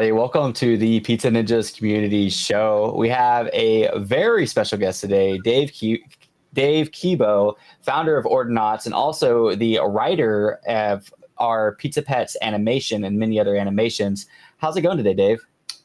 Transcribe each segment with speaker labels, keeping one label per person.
Speaker 1: Hey, welcome to the Pizza Ninjas Community Show. We have a very special guest today, Dave Kibo, founder of Ordinauts, and also the writer of our Pizza Pets animation and many other animations. How's it going today, Dave?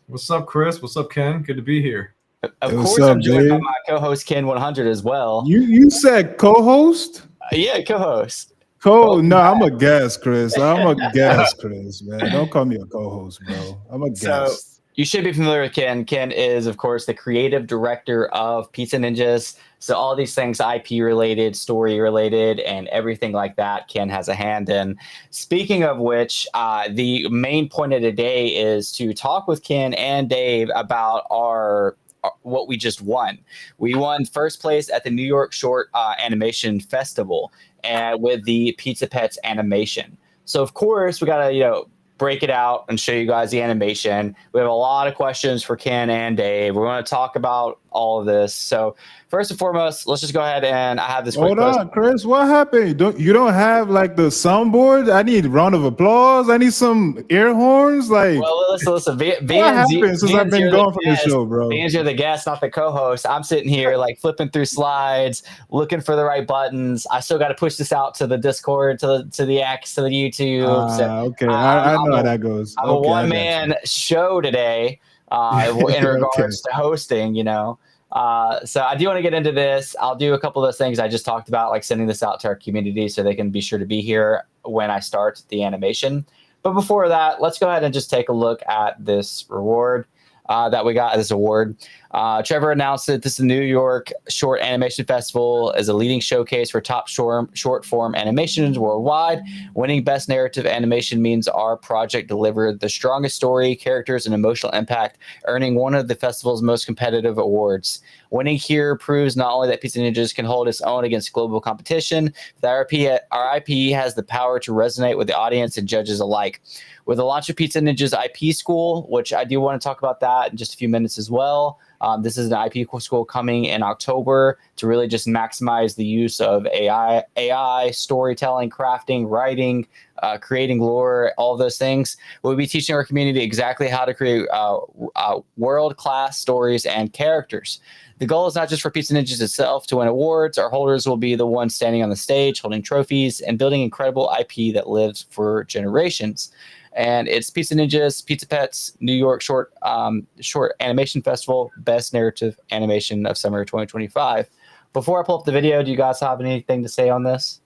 Speaker 2: What's up, Chris? What's up, Ken? Good to be here.
Speaker 1: Of
Speaker 3: Hey, what's
Speaker 1: course, I'm
Speaker 3: up,
Speaker 1: joined by
Speaker 3: Dave?
Speaker 1: my co-host Ken 100 as well.
Speaker 3: You said co-host?
Speaker 1: Yeah, co-host.
Speaker 3: No, I'm a guest, Chris. I'm a guest, Chris, man. Don't call me a co-host, bro. I'm a
Speaker 1: So
Speaker 3: guest.
Speaker 1: you should be familiar with Ken. Ken is, of course, the creative director of Pizza Ninjas. So all these things, IP related, story related, and everything like that, Ken has a hand in. Speaking of which, the main point of today is to talk with Ken and Dave about our what we just won. We won first place at the New York Short Animation Festival, and with the Pizza Pets animation. So of course we gotta break it out and show you guys the animation. We have a lot of questions for Ken and Dave. We're going to talk about all of this. So first and foremost, let's just go ahead and I have this.
Speaker 3: Hold on, Chris. What happened? You don't have like the soundboard? I need a round of applause. I need some air horns. Like,
Speaker 1: well, listen.
Speaker 3: what happened since I've been gone from the show, bro?
Speaker 1: Vans, you're the guest, not the co-host. I'm sitting here like flipping through slides, looking for the right buttons. I still got to push this out to the Discord, to the X, to the YouTube.
Speaker 3: Okay, I know how that goes.
Speaker 1: I'm a one-man show today in regards to hosting, So I do want to get into this. I'll do a couple of those things I just talked about, like sending this out to our community so they can be sure to be here when I start the animation. But before that, let's go ahead and just take a look at this reward that we got, this award. Trevor announced that this New York Short Animation Festival is a leading showcase for top short form animations worldwide. Winning Best Narrative Animation means our project delivered the strongest story, characters, and emotional impact, earning one of the festival's most competitive awards. Winning here proves not only that Pizza Ninjas can hold its own against global competition, but our IP has the power to resonate with the audience and judges alike. With the launch of Pizza Ninjas IP School, which I do want to talk about that in just a few minutes as well. This is an IP school coming in October to really just maximize the use of AI, storytelling, crafting, writing, creating lore, all of those things. We'll be teaching our community exactly how to create world-class stories and characters. The goal is not just for Pizza Ninjas itself to win awards. Our holders will be the ones standing on the stage, holding trophies, and building incredible IP that lives for generations. And it's Pizza Ninjas, Pizza Pets, New York Short Animation Festival, Best Narrative Animation of Summer 2025. Before I pull up the video, do you guys have anything to say on this?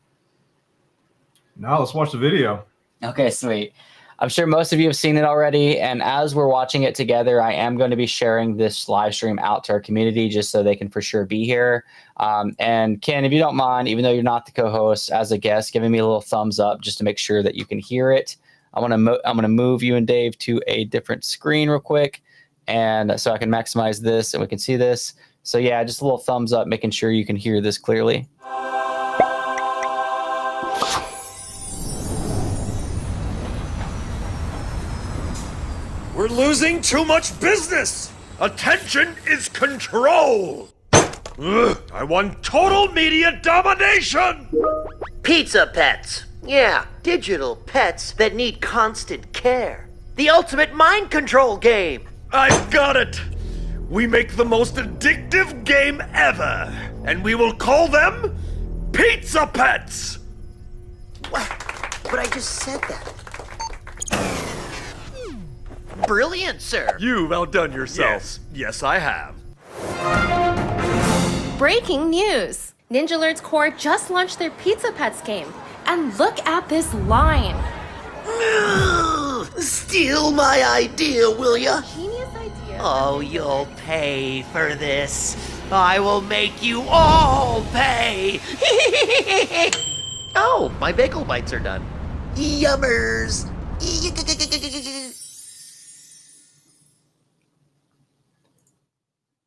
Speaker 2: No, let's watch the video.
Speaker 1: Okay, sweet. I'm sure most of you have seen it already, and as we're watching it together, I am going to be sharing this live stream out to our community just so they can for sure be here. And Ken, if you don't mind, even though you're not the co-host, as a guest, giving me a little thumbs up just to make sure that you can hear it. I'm gonna move you and Dave to a different screen real quick, and so I can maximize this and we can see this. So yeah, just a little thumbs up, making sure you can hear this clearly.
Speaker 4: We're losing too much business! Attention is control! Ugh, I want total media domination!
Speaker 5: Pizza Pets. Yeah, digital pets that need constant care. The ultimate mind control game.
Speaker 4: I've got it! We make the most addictive game ever, and we will call them Pizza Pets!
Speaker 5: What? But I just said that. Brilliant, sir.
Speaker 4: You've outdone yourself. Yes, I have.
Speaker 6: Breaking news! Ninja Alert's Core just launched their Pizza Pets game. And look at this line.
Speaker 5: Steal my idea, will ya?
Speaker 6: Genius idea.
Speaker 5: Oh, you'll pay for this. I will make you all pay. Oh, my bagel bites are done. Yummers.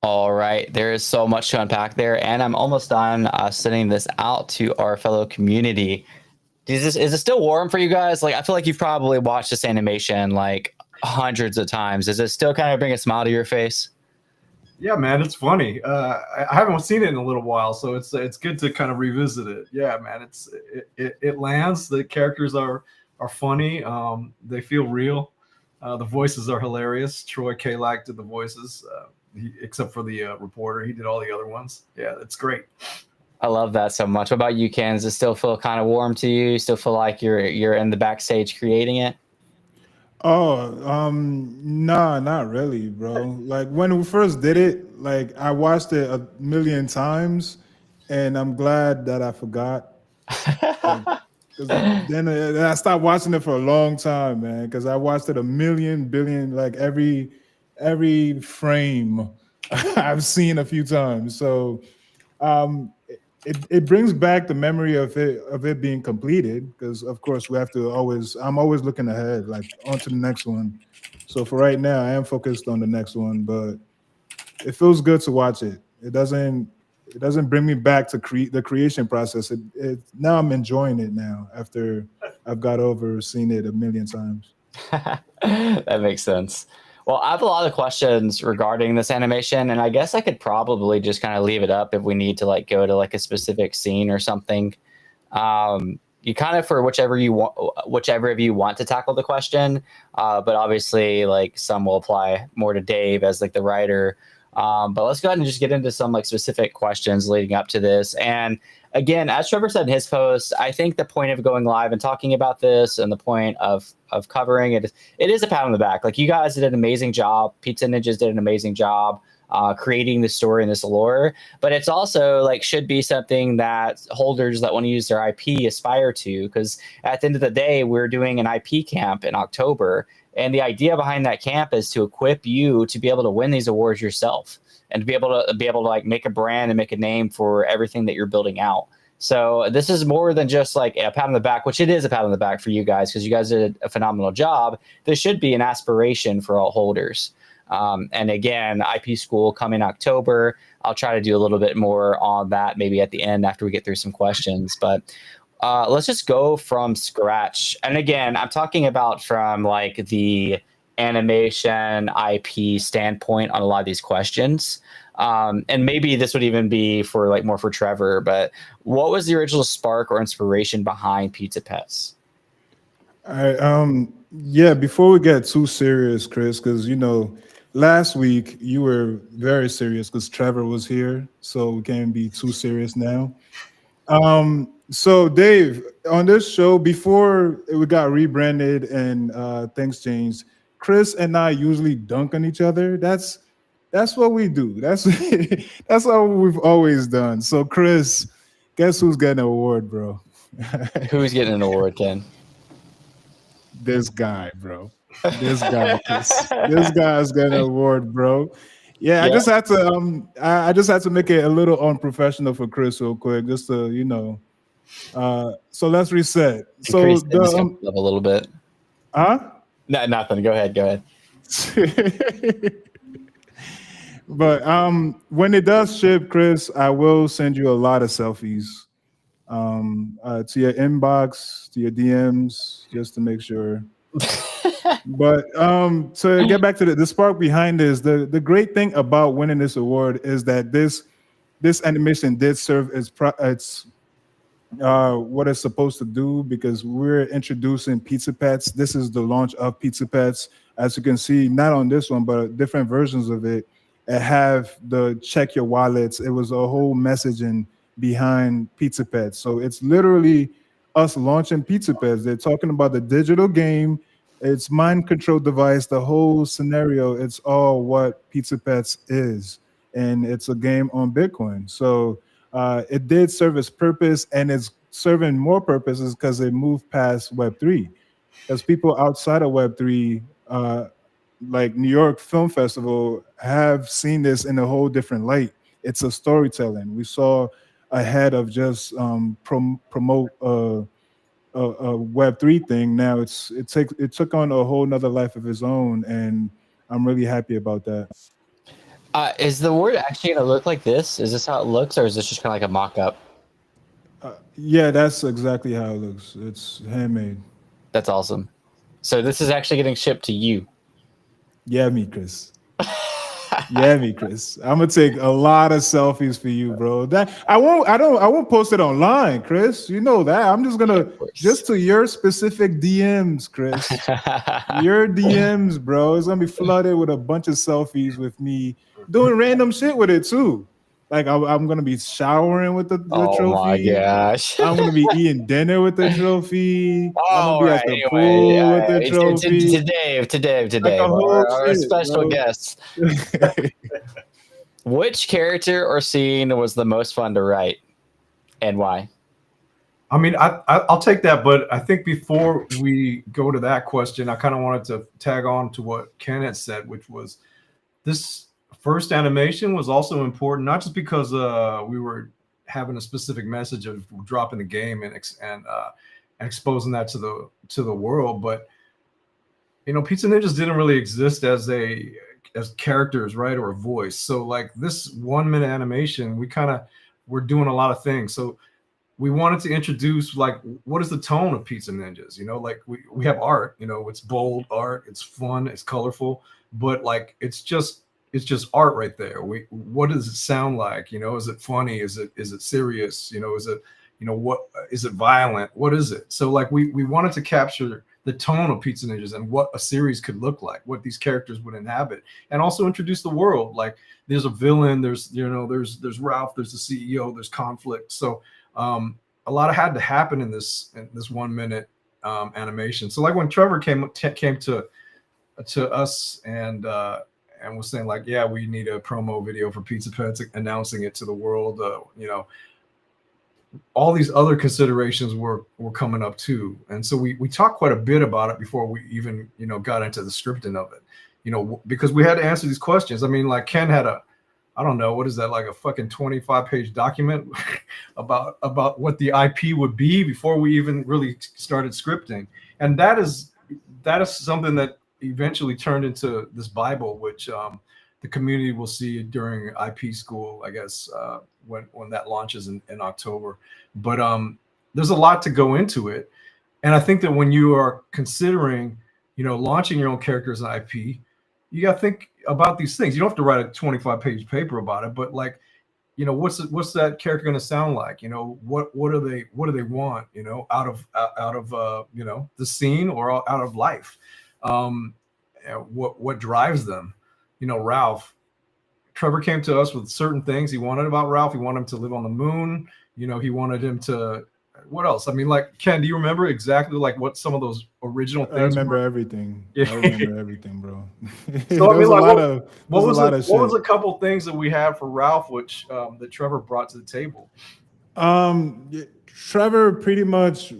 Speaker 1: All right, there is so much to unpack there, and I'm almost done sending this out to our fellow community. Is it still warm for you guys? Like, I feel like you've probably watched this animation like hundreds of times. Does it still kind of bring a smile to your face?
Speaker 2: Yeah, man, it's funny. I haven't seen it in a little while, so it's good to kind of revisit it. Yeah, man, it lands. The characters are funny. They feel real. The voices are hilarious. Troy Kalak did the voices, except for the reporter. He did all the other ones. Yeah, it's great.
Speaker 1: I love that so much. What about you, Ken? Does it still feel kind of warm to you? Still feel like you're in the backstage creating it?
Speaker 3: Oh, nah, not really, bro. Like when we first did it, like I watched it a million times, and I'm glad that I forgot. Like, cause then I stopped watching it for a long time, man. Because I watched it a million, billion, like every frame I've seen a few times. So um, it brings back the memory of it being completed because of course we have to always I'm always looking ahead like on to the next one. So for right now I am focused on the next one, but it feels good to watch it. It doesn't bring me back to the creation process. Now I'm enjoying it now after I've got over seeing it a million times.
Speaker 1: That makes sense. Well, I have a lot of questions regarding this animation, and I guess I could probably just kind of leave it up if we need to like go to like a specific scene or something. You kind of for whichever you want, whichever of you want to tackle the question, but obviously like some will apply more to Dave as like the writer. But let's go ahead and just get into some like specific questions leading up to this. And again, as Trevor said in his post, I think the point of going live and talking about this and the point of covering it is a pat on the back. Like you guys did an amazing job. Pizza Ninjas did an amazing job creating this story and this lore. But it's also like should be something that holders that want to use their IP aspire to. Because at the end of the day, we're doing an IP camp in October. And the idea behind that camp is to equip you to be able to win these awards yourself and to be able to like make a brand and make a name for everything that you're building out. So this is more than just like a pat on the back, which it is a pat on the back for you guys because you guys did a phenomenal job. This should be an aspiration for all holders. And again, IP school coming October. I'll try to do a little bit more on that maybe at the end after we get through some questions. But let's just go from scratch. And again, I'm talking about from like the animation IP standpoint on a lot of these questions. And maybe this would even be for like more for Trevor, but what was the original spark or inspiration behind Pizza Pets?
Speaker 3: All right. Yeah, before we get too serious, Chris, because last week you were very serious because Trevor was here, so we can't be too serious now. So Dave, on this show, before we got rebranded and things changed, Chris and I usually dunk on each other. That's what we do. That's that's what we've always done. So Chris, guess who's getting an award, bro?
Speaker 1: Who's getting an award, Ken?
Speaker 3: This guy, bro. This guy, Chris. This guy's getting an award, bro. Yeah, I just had to I just had to make it a little unprofessional for Chris real quick, just to so let's reset. So
Speaker 1: Increase
Speaker 3: the
Speaker 1: up a little bit.
Speaker 3: huh?
Speaker 1: No, nothing. Go ahead. Go ahead.
Speaker 3: But when it does ship, Chris, I will send you a lot of selfies to your inbox, to your DMs, just to make sure. But to get back to the spark behind this, the great thing about winning this award is that this animation did serve its what it's supposed to do because we're introducing Pizza Pets. This is the launch of Pizza Pets. As you can see, not on this one, but different versions of it have the check your wallets. It was a whole messaging behind Pizza Pets. So it's literally us launching Pizza Pets. They're talking about the digital game. It's mind control device, the whole scenario. It's all what Pizza Pets is. And it's a game on Bitcoin. So it did serve its purpose, and it's serving more purposes because it moved past Web3. Because people outside of Web3, like New York Film Festival, have seen this in a whole different light. It's a storytelling. We saw ahead of just promote a Web3 thing. Now it took on a whole nother life of its own, and I'm really happy about that.
Speaker 1: Is the word actually going to look like this? Is this how it looks, or is this just kind of like a mock-up?
Speaker 3: Yeah, that's exactly how it looks. It's handmade.
Speaker 1: That's awesome. So this is actually getting shipped to you.
Speaker 3: Yeah, me, Chris. Yeah, me, Chris. I'm gonna take a lot of selfies for you, bro. That I won't post it online, Chris. You know that. I'm just gonna
Speaker 1: Of course.
Speaker 3: just to your specific DMs, Chris. Your DMs, bro. It's gonna be flooded with a bunch of selfies with me doing random shit with it too. Like I'm gonna be showering with the
Speaker 1: Oh my
Speaker 3: trophy.
Speaker 1: gosh.
Speaker 3: I'm gonna be eating dinner with the trophy. I'm gonna
Speaker 1: All
Speaker 3: be
Speaker 1: right.
Speaker 3: at the
Speaker 1: Anyway,
Speaker 3: pool with the trophy.
Speaker 1: to
Speaker 3: Like
Speaker 1: Dave,
Speaker 3: a whole
Speaker 1: our
Speaker 3: shit,
Speaker 1: special
Speaker 3: bro.
Speaker 1: guest. Which character or scene was the most fun to write, and why?
Speaker 2: I mean, I'll take that, but I think before we go to that question, I kind of wanted to tag on to what Ken had said, which was this first animation was also important, not just because we were having a specific message of dropping the game and exposing that to the world, but Pizza Ninjas didn't really exist as characters, right, or a voice. So like this 1 minute animation, we kind of were doing a lot of things. So we wanted to introduce like what is the tone of Pizza Ninjas. Like we have art. It's bold art, it's fun, it's colorful, but like it's just art right there. What does it sound like? Is it funny? Is it serious? Is it what is it violent? What is it? So like we wanted to capture the tone of Pizza Ninjas and what a series could look like, what these characters would inhabit, and also introduce the world. Like there's a villain, there's Ralph, there's the CEO, there's conflict. So a lot had to happen in this 1 minute animation. So like when Trevor came to us and was saying like, yeah, we need a promo video for Pizza Pets, announcing it to the world. All these other considerations were coming up too, and so we talked quite a bit about it before we even got into the scripting of it. Because we had to answer these questions. I mean, like Ken had I don't know, what is that, like a fucking 25-page document about what the IP would be before we even really started scripting. And that is something that eventually turned into this Bible, which the community will see during IP school, I guess, when that launches in October. But there's a lot to go into it. And I think that when you are considering, launching your own characters and IP, you got to think about these things. You don't have to write a 25-page paper about it, but like, what's that character going to sound like? What do they want? Out of the scene or out of life? What drives them? Ralph. Trevor came to us with certain things he wanted about Ralph. He wanted him to live on the moon. He wanted him to. What else? I mean, like, Ken, do you remember exactly like what some of those original things?
Speaker 3: I remember
Speaker 2: were?
Speaker 3: everything.
Speaker 2: Yeah.
Speaker 3: I remember everything, bro.
Speaker 2: So I mean, like, what
Speaker 3: what
Speaker 2: was a couple things that we had for Ralph, which that Trevor brought to the table?
Speaker 3: Trevor pretty much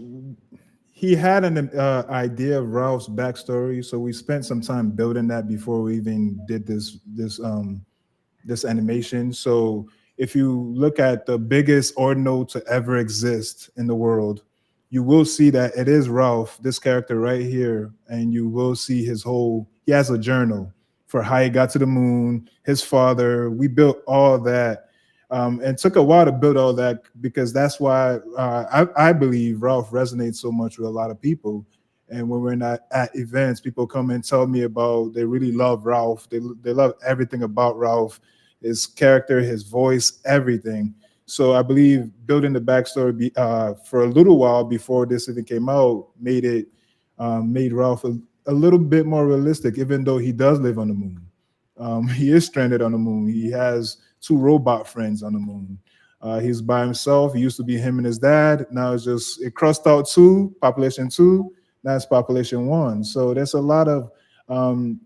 Speaker 3: he had an idea of Ralph's backstory, so we spent some time building that before we even did this animation. So if you look at the biggest ordinal to ever exist in the world, you will see that it is Ralph, this character right here, and you will see he has a journal for how he got to the moon, his father. We built all that. And took a while to build all that because that's why I believe Ralph resonates so much with a lot of people. And when we're not at events, people come and tell me about they really love Ralph. They love everything about Ralph, his character, his voice, everything. So I believe building the backstory for a little while before this even came out made Ralph a little bit more realistic, even though he does live on the moon. He is stranded on the moon. He has 2 robot friends on the moon. He's by himself. He used to be him and his dad. Now it crossed out 2, population 2. Now it's population 1. So there's a lot of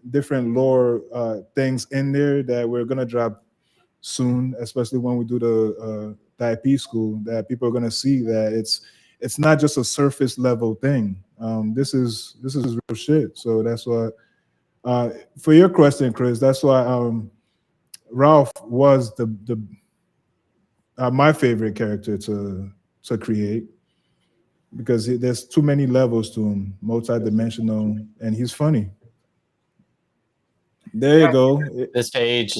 Speaker 3: different lore things in there that we're gonna drop soon, especially when we do the IP school. That people are gonna see that it's not just a surface level thing. This is real shit. So that's why. For your question, Chris, that's why Ralph was my favorite character to create because there's too many levels to him, multi-dimensional, and he's funny. There you go.
Speaker 1: This page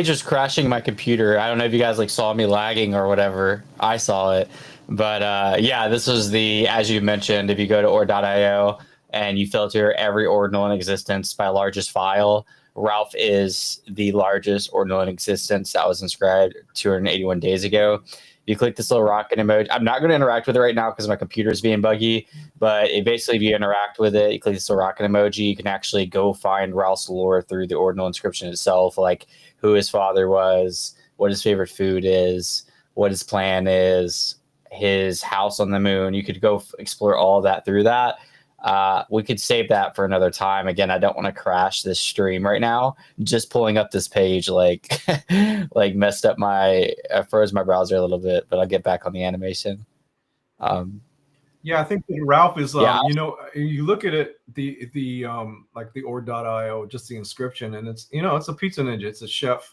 Speaker 1: is crashing my computer. I don't know if you guys like saw me lagging or whatever. I saw it, but yeah, this was as you mentioned. If you go to or.io, and you filter every ordinal in existence by largest file, Ralph is the largest ordinal in existence that was inscribed 281 days ago. You click this little rocket emoji. I'm not going to interact with it right now because my computer's being buggy, but basically, if you interact with it, you click this little rocket emoji, you can actually go find Ralph's lore through the ordinal inscription itself, like who his father was, what his favorite food is, what his plan is, his house on the moon. You could go explore all that through that. We could save that for another time. Again, I don't want to crash this stream right now. Just pulling up this page like messed up froze my browser a little bit, but I'll get back on the animation.
Speaker 2: Yeah, I think that Ralph is
Speaker 1: Yeah.
Speaker 2: you look at it, the like the ord.io, just the inscription, and it's it's a pizza ninja. It's a chef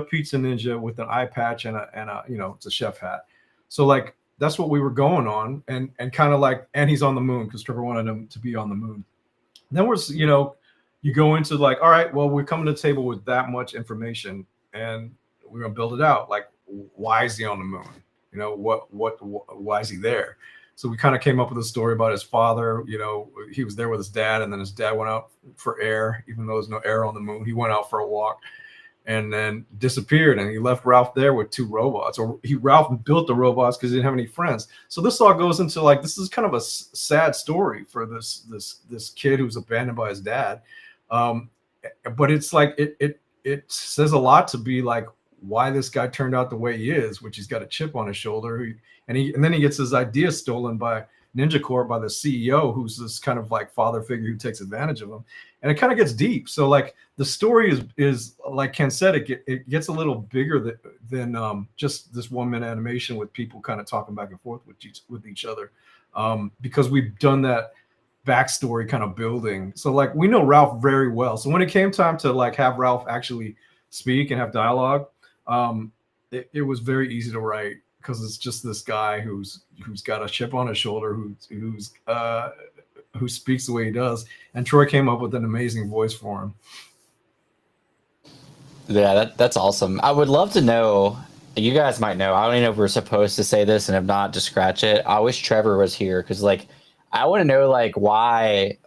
Speaker 2: pizza ninja with an eye patch and a it's a chef hat. So like that's what we were going on, and kind of like, and he's on the moon because Trevor wanted him to be on the moon. Then you go into like, all right, well, we're coming to the table with that much information, and we're gonna build it out. Like, why is he on the moon? Why is he there? So we kind of came up with a story about his father. He was there with his dad, and then his dad went out for air, even though there's no air on the moon. He went out for a walk and then disappeared, and he left Ralph there with 2 robots. Or Ralph built the robots because he didn't have any friends. So this all goes into like, this is kind of a sad story for this kid who's abandoned by his dad. But it's like it says a lot to be like why this guy turned out the way he is, which he's got a chip on his shoulder, and then he gets his idea stolen by Ninja Corp, by the CEO, who's this kind of like father figure who takes advantage of him, and it kind of gets deep. So like the story is like Ken said, it gets a little bigger than just this 1 minute animation with people kind of talking back and forth with each other, because we've done that backstory kind of building. So like we know Ralph very well. So when it came time to like have Ralph actually speak and have dialogue, it was very easy to write because it's just this guy who's got a chip on his shoulder, who speaks the way he does. And Troy came up with an amazing voice for him.
Speaker 1: Yeah, that's awesome. I would love to know. You guys might know. I don't even know if we're supposed to say this, and if not, just scratch it. I wish Trevor was here because, like, I want to know, like, why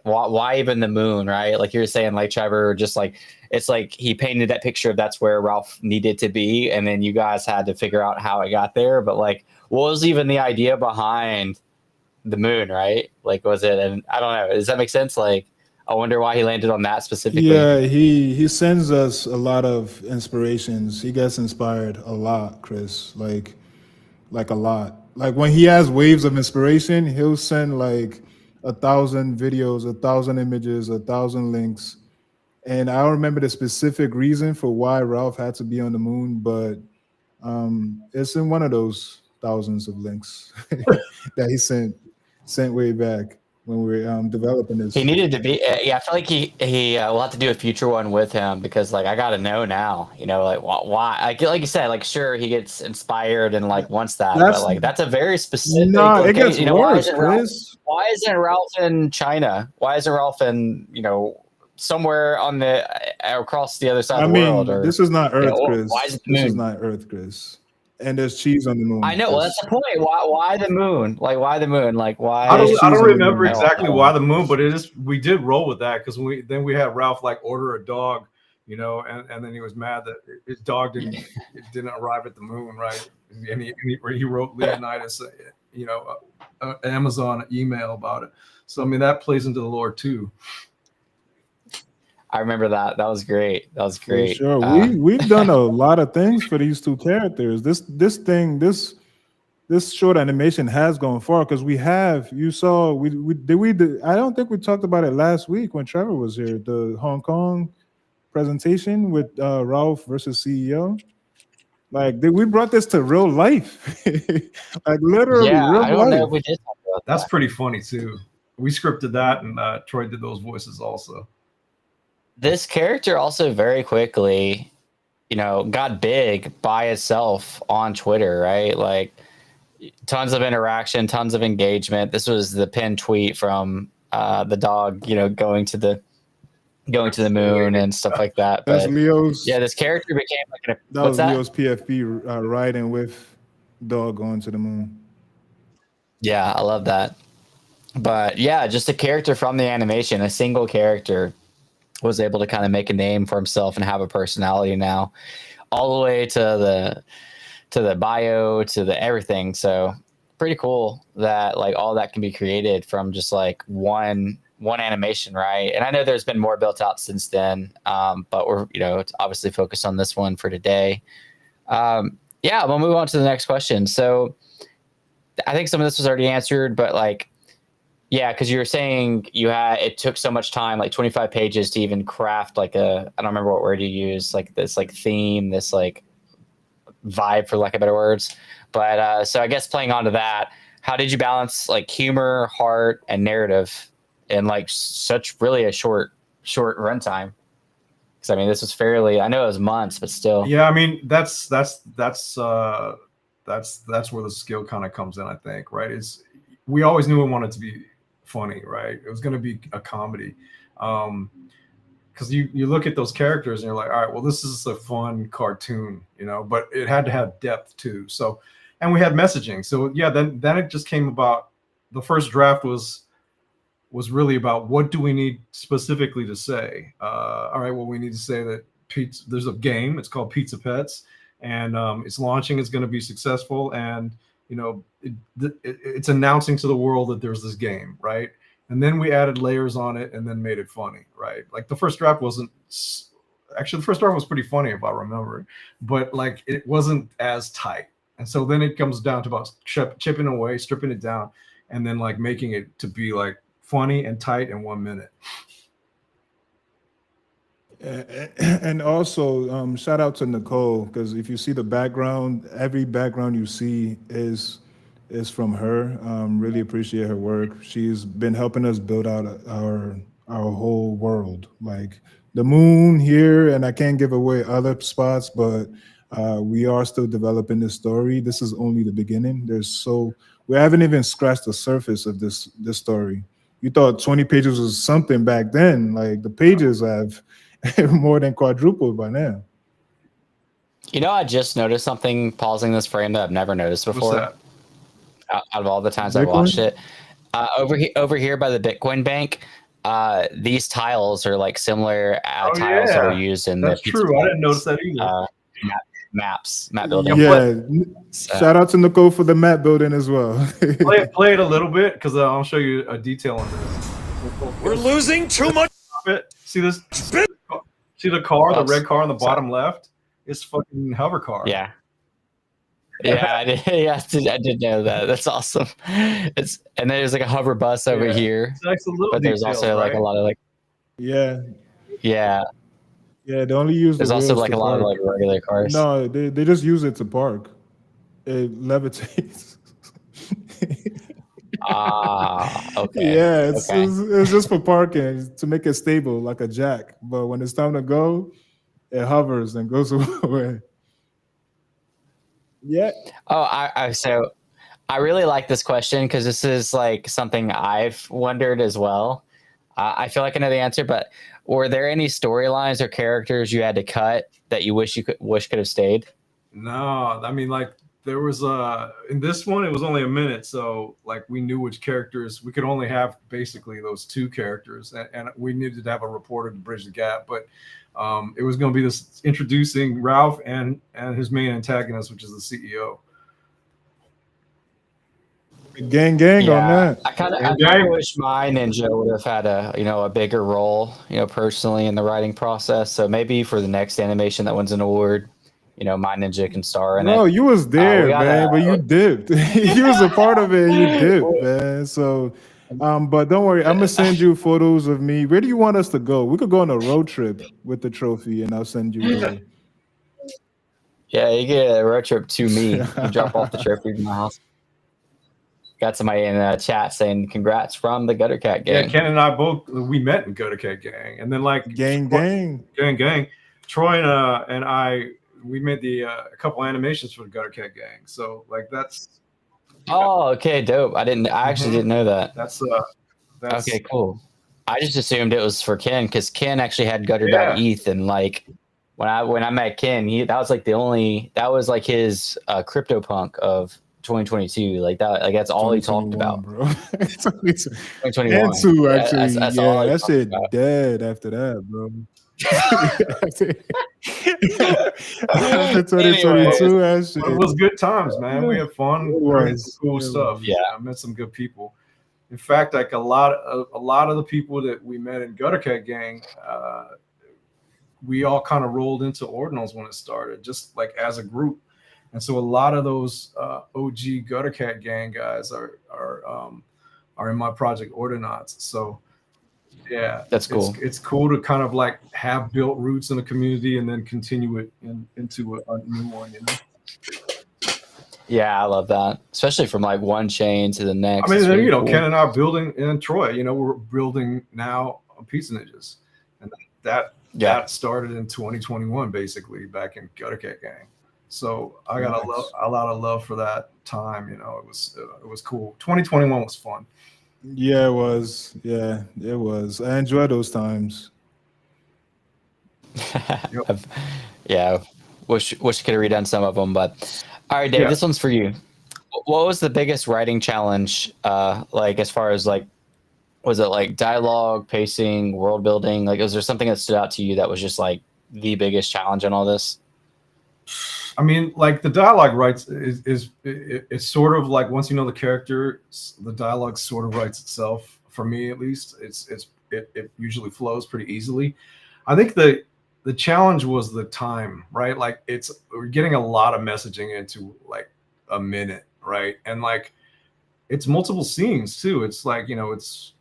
Speaker 1: even the moon, right? Like you're saying, like Trevor, just like it's like he painted that picture of that's where Ralph needed to be, and then you guys had to figure out how it got there. But like, what was even the idea behind the moon, right? Like, was it? And I don't know. Does that make sense? Like, I wonder why he landed on that specifically.
Speaker 3: Yeah, he sends us a lot of inspirations. He gets inspired a lot, Chris. Like a lot. Like when he has waves of inspiration, he'll send like 1,000 videos, 1,000 images, 1,000 links. And I don't remember the specific reason for why Ralph had to be on the moon, but it's in one of those thousands of links that he sent way back when we were developing this.
Speaker 1: He needed to be. Yeah, I feel like he will have to do a future one with him because like I got to know now. Like why? Like you said, like sure he gets inspired and like wants that, but like that's a very specific.
Speaker 3: No, it gets worse, Chris.
Speaker 1: Why isn't Ralph in China? Why isn't Ralph in somewhere on across the other side of the world? Or,
Speaker 3: this is not Earth, Chris.
Speaker 1: Why is it
Speaker 3: this is not Earth, Chris. And there's cheese on the moon.
Speaker 1: I know. Well, that's the point. Why the moon? Like, why the moon? Like, why?
Speaker 2: I don't remember exactly why the moon, but we did roll with that because we had Ralph like order a dog, and then he was mad that his dog didn't arrive at the moon, right? And he wrote Leonidas, an Amazon email about it. So I mean that plays into the lore too.
Speaker 1: I remember that. That was great. That was great.
Speaker 3: For sure. We've done a lot of things for these 2 characters. This short animation has gone far because you saw I don't think we talked about it last week when Trevor was here, the Hong Kong presentation with Ralph versus CEO. Like we brought this to real life. Like literally real
Speaker 1: I don't
Speaker 3: life.
Speaker 1: know if we did talk about
Speaker 2: That's pretty funny too. We scripted that and Troy did those voices also.
Speaker 1: This character also very quickly, got big by itself on Twitter, right? Like tons of interaction, tons of engagement. This was the pinned tweet from the dog, going to the moon and stuff like that.
Speaker 3: That's
Speaker 1: but
Speaker 3: Leo's.
Speaker 1: Yeah, this character became like
Speaker 3: that was Leo's PFP riding with dog going to the moon.
Speaker 1: Yeah, I love that. But yeah, just a character from the animation, a single character was able to kind of make a name for himself and have a personality now, all the way to the bio to the everything. So pretty cool that like all that can be created from just like one animation, right? And I know there's been more built out since then, but we're it's obviously focused on this one for today. Yeah, we'll move on to the next question. So I think some of this was already answered, but like, yeah, because you were saying it took so much time, like 25 pages to even craft like I don't remember what word you used, like this like theme, this like vibe for lack of better words. But so I guess playing onto that, how did you balance like humor, heart, and narrative in like such really a short runtime? Because I mean, this was fairly, I know it was months, but still.
Speaker 2: Yeah, I mean that's where the skill kind of comes in, I think, right? We always knew we wanted to be funny, right? It was going to be a comedy. Because you look at those characters and you're like, all right, well, this is a fun cartoon, but it had to have depth too. So, and we had messaging. So yeah, then it just came about. The first draft was really about what do we need specifically to say. All right, well, we need to say that there's a game. It's called Pizza Pets, and it's launching. It's going to be successful, and it's announcing to the world that there's this game, right? And then we added layers on it and then made it funny, right? Like the first draft was pretty funny if I remember, but like it wasn't as tight. And so then it comes down to about chipping away, stripping it down, and then like making it to be like funny and tight in 1 minute.
Speaker 3: And also, shout out to Nicole, because if you see the background, every background you see is from her. Really appreciate her work. She's been helping us build out our whole world, like the moon here, and I can't give away other spots, but we are still developing this story. This is only the beginning. We haven't even scratched the surface of this story. You thought 20 pages was something back then. Like the pages have more than quadrupled by now.
Speaker 1: I just noticed something pausing this frame that I've never noticed before.
Speaker 2: What's that?
Speaker 1: Out of all the times
Speaker 3: Bitcoin?
Speaker 1: I watched it, over here by the Bitcoin bank, these tiles are like similar tiles that are used in
Speaker 2: that's
Speaker 1: the
Speaker 2: true. I didn't notice that either.
Speaker 1: map building.
Speaker 3: Yeah, shout out to Nicole for the map building as well.
Speaker 2: play it a little bit because I'll show you a detail on this.
Speaker 4: We're losing too much.
Speaker 2: See this? See the car, the red car on the bottom left? It's fucking hover car.
Speaker 1: Yeah. Yeah, I did know that. That's awesome. And there's like a hover bus over here, but there's also like a lot of like
Speaker 3: yeah. They only use.
Speaker 1: There's also like a lot of like regular cars.
Speaker 3: No, they just use it to park. It levitates.
Speaker 1: Okay.
Speaker 3: Yeah, it's just for parking to make it stable, like a jack. But when it's time to go, it hovers and goes away. Yeah.
Speaker 1: Oh, so I really like this question because this is like something I've wondered as well. I feel like I know the answer, but were there any storylines or characters you had to cut that you wish could have stayed?
Speaker 2: No, I mean, like there was in this one it was only a minute, so like we knew which characters we could only have basically those two characters, and we needed to have a reporter to bridge the gap, but it was going to be this introducing Ralph and his main antagonist, which is the CEO.
Speaker 3: Gang on that.
Speaker 1: I kind of wish my ninja would have had a bigger role, personally in the writing process. So maybe for the next animation that wins an award, my ninja can star in it.
Speaker 3: No, you was there, man, but you dipped. You was a part of it and you dipped, man. So but don't worry, I'm gonna send you photos of me. Where do you want us to go? We could go on a road trip with the trophy and I'll send you there.
Speaker 1: Yeah, you get a road trip to me. You drop off the trophy in my house. Got somebody in the chat saying congrats from the Gutter Cat gang.
Speaker 2: Yeah, Ken and I we met in Gutter Cat gang, and then like
Speaker 3: gang.
Speaker 2: Troy and I we made a couple animations for the Gutter Cat gang. So like that's.
Speaker 1: Oh, okay, dope. I actually didn't know that.
Speaker 2: That's
Speaker 1: okay, cool. I just assumed it was for Ken because Ken actually had Gutter.eth, and like when I met Ken, that was like his CryptoPunk of 2022. Like that, like that's all he talked about.
Speaker 3: Bro.
Speaker 1: 2021.
Speaker 3: And two,
Speaker 1: Yeah,
Speaker 3: actually.
Speaker 1: that's all he
Speaker 3: that
Speaker 1: talked
Speaker 3: shit
Speaker 1: about.
Speaker 3: dead after that, bro. After 2022, that shit.
Speaker 2: But it was good times, man. We had fun.
Speaker 3: It
Speaker 2: We did
Speaker 3: was.
Speaker 2: some cool
Speaker 3: It
Speaker 2: stuff.
Speaker 3: was.
Speaker 1: Yeah.
Speaker 2: I met some good people. In fact, like a lot of the people that we met in Gutter Cat Gang, we all kind of rolled into Ordinals when it started, just like as a group. And so a lot of those OG Gutter Cat Gang guys are in my project Ordinauts. So yeah,
Speaker 1: That's cool.
Speaker 2: It's cool to kind of like have built roots in the community and then continue it into a new one, you know.
Speaker 1: Yeah, I love that, especially from like one chain to the next.
Speaker 2: I mean,
Speaker 1: It's really cool.
Speaker 2: Ken and I are building in Troy. We're building now on Pizza Ninjas, and that started in 2021, basically back in Gutter Cat Gang. So I got a lot of love for that time. It was cool. 2021 was fun.
Speaker 3: Yeah, it was. Yeah, it was. I enjoy those times.
Speaker 1: Yeah, wish you could have redone some of them, but all right, Dave, this one's for you. What was the biggest writing challenge, like as far as like, was it like dialogue, pacing, world building? Like, was there something that stood out to you that was just like the biggest challenge in all this?
Speaker 2: I mean, like the dialogue writes it's sort of like once you know the character, the dialogue sort of writes itself. For me, at least, it usually flows pretty easily. I think the challenge was the time, right? Like we're getting a lot of messaging into like a minute, right? And like it's multiple scenes too. It's like it's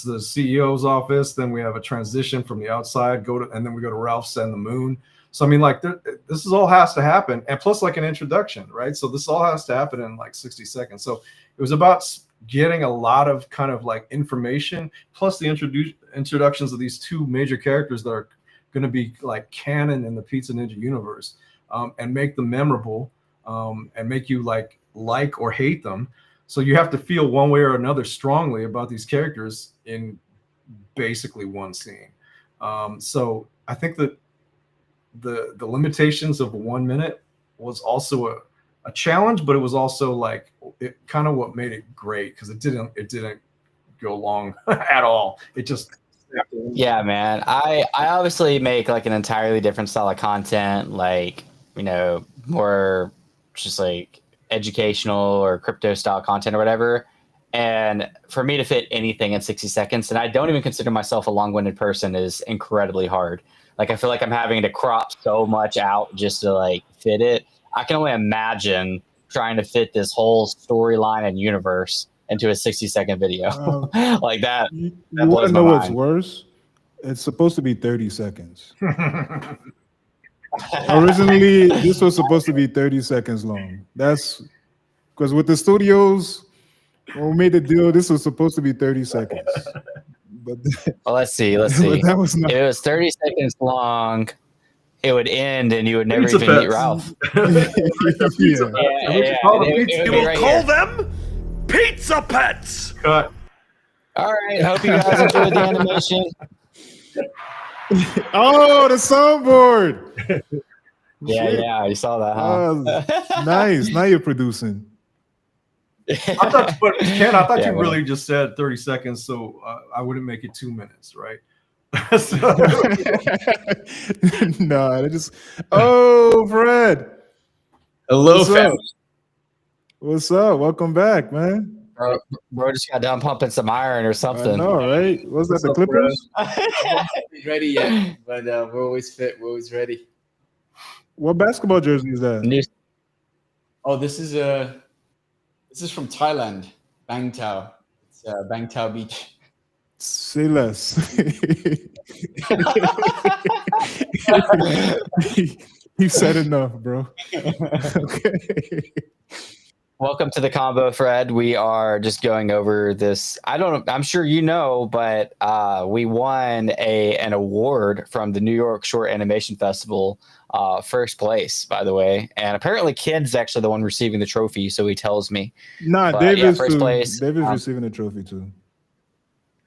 Speaker 2: the CEO's office. Then we have a transition from the outside, and then we go to Ralph's and the moon. So I mean, like this is all has to happen, and plus like an introduction, right? So this all has to happen in like 60 seconds. So it was about getting a lot of kind of like information, plus the introductions of these two major characters that are going to be like canon in the Pizza Ninja universe, and make them memorable, and make you like or hate them. So you have to feel one way or another strongly about these characters in basically one scene. So I think that the limitations of 1 minute was also a challenge, but it was also like it kind of what made it great, because it didn't go long at all. It just
Speaker 1: Yeah, man. I obviously make like an entirely different style of content, like more just like educational or crypto style content or whatever. And for me to fit anything in 60 seconds, and I don't even consider myself a long-winded person, is incredibly hard. Like I feel like I'm having to crop so much out just to like fit it. I can only imagine trying to fit this whole storyline and universe into a 60-second video like that.
Speaker 3: You
Speaker 1: That
Speaker 3: want
Speaker 1: blows
Speaker 3: to
Speaker 1: my
Speaker 3: know what's
Speaker 1: mind.
Speaker 3: worse? It's supposed to be 30 seconds. Originally, this was supposed to be 30 seconds long. That's because with the studios, when we made the deal, this was supposed to be 30 seconds. But
Speaker 1: Well, let's see.
Speaker 3: but that was not.
Speaker 1: If it was 30 seconds long, it would end and you would never
Speaker 2: Pizza
Speaker 1: even meet
Speaker 2: Pets.
Speaker 1: Ralph.
Speaker 2: Pizza
Speaker 3: Yeah.
Speaker 2: Pets.
Speaker 1: Yeah,
Speaker 2: We should call them
Speaker 1: it
Speaker 2: Pizza
Speaker 1: would
Speaker 4: We
Speaker 1: be
Speaker 4: will
Speaker 1: right
Speaker 4: call
Speaker 1: here.
Speaker 4: them Pizza Pets.
Speaker 2: Cut.
Speaker 1: All right. Hope you guys enjoyed the animation.
Speaker 3: Oh, the soundboard.
Speaker 1: Yeah, you saw that, huh?
Speaker 3: Nice. Now you're producing.
Speaker 2: Ken, I thought
Speaker 1: Yeah,
Speaker 2: you
Speaker 1: well.
Speaker 2: really just said 30 seconds, so I wouldn't make it 2 minutes, right?
Speaker 3: No, they just. Oh, Fred.
Speaker 7: Hello,
Speaker 3: What's up?
Speaker 7: family.
Speaker 3: What's up? Welcome back, man.
Speaker 1: Bro just got done pumping some iron or
Speaker 3: I
Speaker 1: something.
Speaker 3: know, right? Was that
Speaker 7: What's
Speaker 3: the
Speaker 7: up,
Speaker 3: Clippers?
Speaker 7: Not ready yet, but we're always fit. We're always ready.
Speaker 3: What basketball jersey is that?
Speaker 1: New-
Speaker 7: Oh, this is from Thailand, Bang Tao. It's Bang Tao Beach.
Speaker 3: Say less. You said enough, bro. Okay.
Speaker 1: Welcome to the combo, Fred. We are just going over this. I'm sure you know, but we won an award from the New York Short Animation Festival, first place, by the way. And apparently, Kid's actually the one receiving the trophy, so he tells me.
Speaker 3: Nah,
Speaker 1: But,
Speaker 3: David's
Speaker 1: first
Speaker 3: too.
Speaker 1: place.
Speaker 3: David's receiving a trophy too.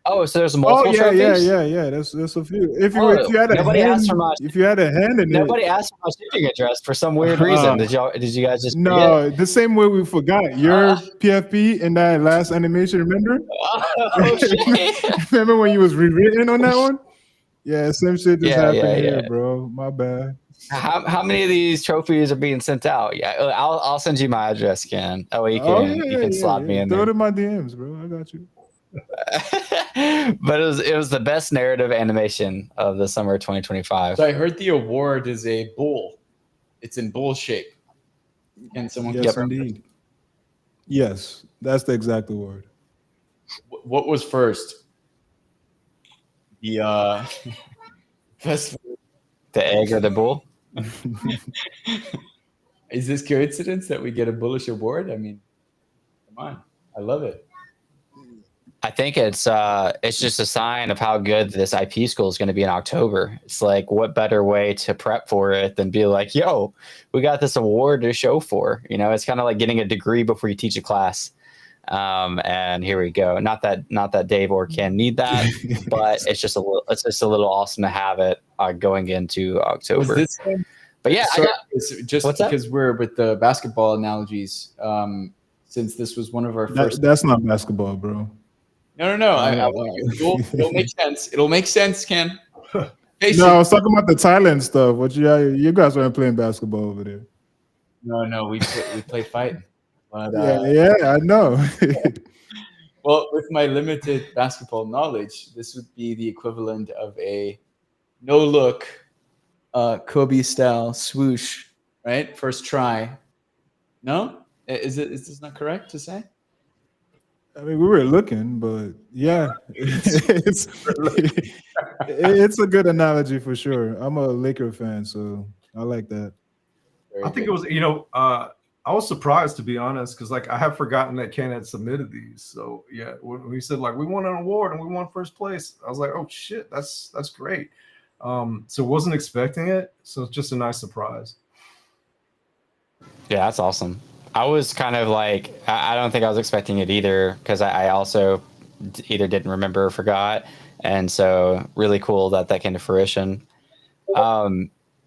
Speaker 1: Oh, so there's
Speaker 3: Oh
Speaker 1: multiple
Speaker 3: yeah,
Speaker 1: trophies.
Speaker 3: yeah. That's a few. If
Speaker 1: Oh,
Speaker 3: you had a
Speaker 1: nobody
Speaker 3: hand,
Speaker 1: asked for my
Speaker 3: if you had a hand in it,
Speaker 1: nobody asked for my shipping address for some weird reason. Did you guys just forget?
Speaker 3: no, the same way we forgot your PFP in that last animation. Remember?
Speaker 1: Oh shit.
Speaker 3: Remember when you was rewritten on that one? Yeah, same shit just
Speaker 1: Yeah,
Speaker 3: happened
Speaker 1: yeah,
Speaker 3: here,
Speaker 1: yeah.
Speaker 3: bro. My bad.
Speaker 1: How many of these trophies are being sent out? Yeah, I'll send you my address, Ken. Oh,
Speaker 3: Oh yeah,
Speaker 1: you can slot me in
Speaker 3: Throw
Speaker 1: there.
Speaker 3: it in my DMs, bro. I got you.
Speaker 1: But it was the best narrative animation of the summer of 2025.
Speaker 7: So I heard the award is a bull. It's in bull shape. Can someone
Speaker 3: Yes,
Speaker 7: confirm?
Speaker 3: indeed. Yes, that's the exact word.
Speaker 7: What was first? The best.
Speaker 1: The egg or the bull?
Speaker 7: Is this coincidence that we get a bullish award? I mean, come on. I love it.
Speaker 1: I think it's just a sign of how good this IP school is going to be in October. It's like, what better way to prep for it than be like, yo, we got this award to show for. You know, it's kind of like getting a degree before you teach a class. And here we go. Not that Dave or Ken need that, but it's just a little awesome to have it going into October.
Speaker 7: Was this
Speaker 1: But yeah,
Speaker 7: sorry, just
Speaker 1: what's that?
Speaker 7: because we're with the basketball analogies, since this was one of our first.
Speaker 3: That's not basketball, bro.
Speaker 7: No. It'll make sense. It'll make sense, Ken.
Speaker 3: No, I was talking about the Thailand stuff. What you guys weren't playing basketball over there.
Speaker 7: No, we play fight. But,
Speaker 3: Yeah, I know.
Speaker 7: well, with my limited basketball knowledge, this would be the equivalent of a no-look Kobe-style swoosh, right? First try. No? Is this not correct to say?
Speaker 3: I mean, we were looking, but yeah, it's a good analogy for sure. I'm a Laker fan, so I like that.
Speaker 2: I think it was, I was surprised, to be honest, because like I have forgotten that Ken had submitted these. So yeah, when we said like we won an award and we won first place, I was like, oh shit, that's great. So wasn't expecting it. So it's just a nice surprise.
Speaker 1: Yeah, that's awesome. I was kind of like, I don't think I was expecting it either, because I also either didn't remember or forgot. And so really cool that came to fruition.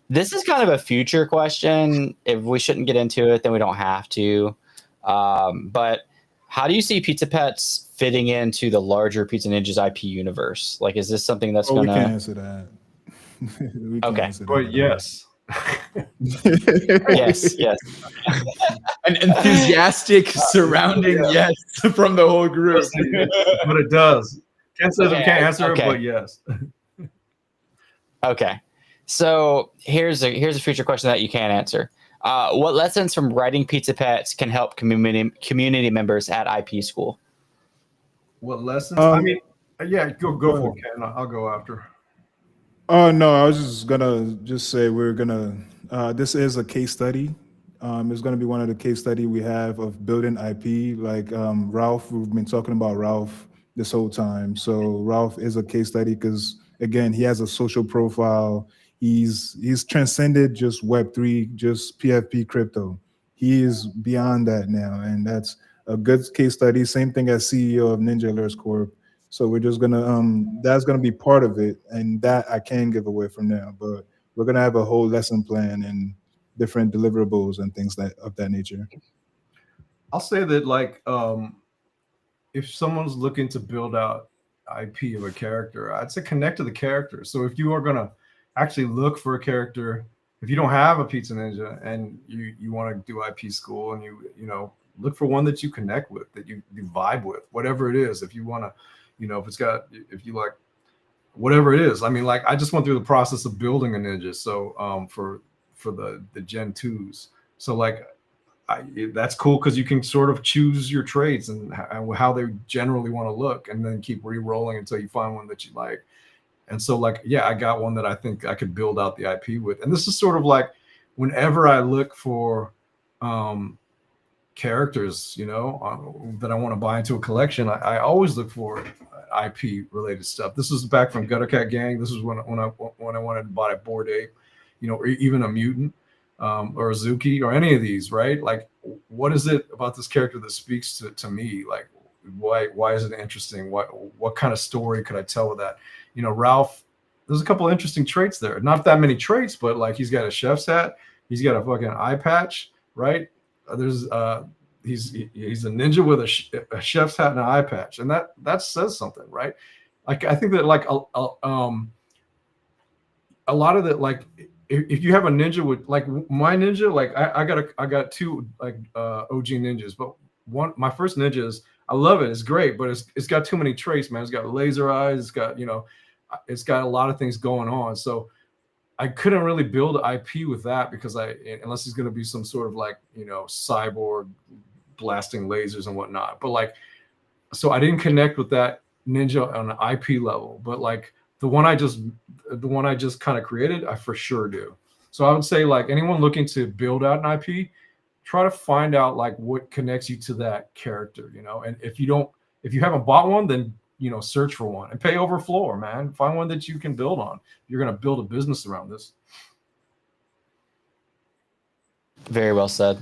Speaker 1: This is kind of a future question. If we shouldn't get into it, then we don't have to. But how do you see Pizza Pets fitting into the larger Pizza Ninjas IP universe? Like, is this something that's going to...
Speaker 3: We can't answer that.
Speaker 1: Okay.
Speaker 2: But yes.
Speaker 1: yes.
Speaker 7: An enthusiastic surrounding yes from the whole group.
Speaker 2: But it does. Ken says we can't answer it, but yes.
Speaker 1: Okay. So here's a future question that you can't answer. What lessons from writing Pizza Pets can help community members at IP school?
Speaker 2: What lessons? I mean, yeah, go for it, Ken. I'll go after.
Speaker 3: Oh no, I was just gonna say we're gonna. This is a case study. It's gonna be one of the case study we have of building IP. Like Ralph, we've been talking about Ralph this whole time. So Ralph is a case study because again, he has a social profile. He's transcended just Web3, just PFP crypto. He is beyond that now, and that's a good case study. Same thing as CEO of Ninja Alerts Corp. So we're just gonna that's gonna be part of it, and that I can give away from now. But we're gonna have a whole lesson plan and different deliverables and things of that nature.
Speaker 2: I'll say that like if someone's looking to build out IP of a character, I'd say connect to the character. So if you are gonna actually look for a character, if you don't have a Pizza Ninja and you want to do IP school and you look for one that you connect with, that you vibe with, whatever it is. If you want to, if you like whatever it is. I mean, like I just went through the process of building a ninja. So for the Gen 2s. So like that's cool because you can sort of choose your traits and how they generally want to look, and then keep re-rolling until you find one that you like. And so like, yeah, I got one that I think I could build out the IP with. And this is sort of like whenever I look for characters, that I want to buy into a collection, I always look for IP related stuff. This was back from Gutter Cat Gang. This was when I wanted to buy a Bored Ape, or even a mutant or a Zuki or any of these, right? Like, what is it about this character that speaks to me? Like, why is it interesting? What kind of story could I tell with that? You know, Ralph, there's a couple of interesting traits there. Not that many traits, but like he's got a chef's hat, he's got a fucking eye patch, right? There's he's a ninja with a chef's hat and an eye patch, and that says something, right? Like I think that like a lot of that, like if you have a ninja with like my ninja, like I got two like OG ninjas, but my first ninja is, I love it, it's great, but it's got too many traits, man. It's got laser eyes, it's got, you know, it's got a lot of things going on. So I couldn't really build IP with that because unless he's going to be some sort of like, you know, cyborg blasting lasers and whatnot. But like, so I didn't connect with that ninja on an IP level, but like the one I just kind of created, I for sure do. So I would say like anyone looking to build out an IP, try to find out like what connects you to that character, you know. And if you haven't bought one, then, you know, search for one and pay over floor, man. Find one that you can build on. You're going to build a business around this.
Speaker 1: Very well said.